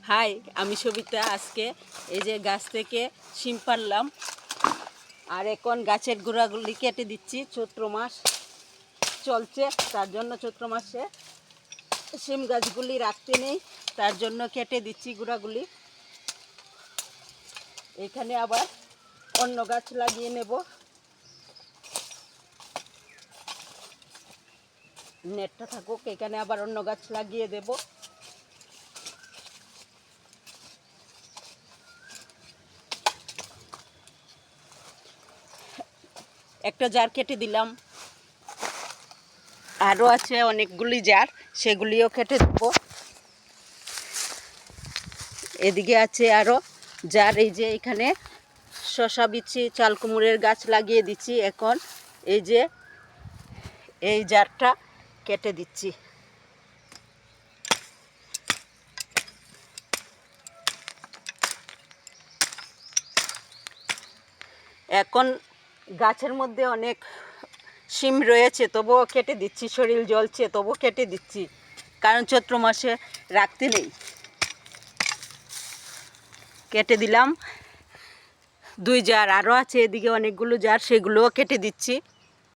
High, আমি সবিতা। আজকে এই যে গাছ থেকে শিম পারলাম আর এখন গাছের গোড়াগুলি কেটে দিচ্ছি। চৈত্র মাস চলছে, তার জন্য চৈত্র মাসে শিম গাছগুলি রাখতে নেই, তার জন্য কেটে দিচ্ছি গোড়াগুলি। এখানে আবার অন্য গাছ লাগিয়ে নেব। নেটটা থাকুক, এখানে আবার অন্য গাছ লাগিয়ে দেব। একটা জার কেটে দিলাম, আরও আছে অনেকগুলি জার, সেগুলিও কেটে দেব। এদিকে আছে আরও জার। এই যে এখানে শশা বিচি, চাল কুমড়ের গাছ লাগিয়ে দিচ্ছি। এখন এই যে এই জারটা কেটে দিচ্ছি। এখন গাছের মধ্যে অনেক শিম রয়েছে, তবুও কেটে দিচ্ছি। শরীর জ্বলছে, তবুও কেটে দিচ্ছি, কারণ চৈত্র মাসে রাখতে নেই। কেটে দিলাম 2 জার, আরও আছে এদিকে অনেকগুলো জার, সেগুলোও কেটে দিচ্ছি।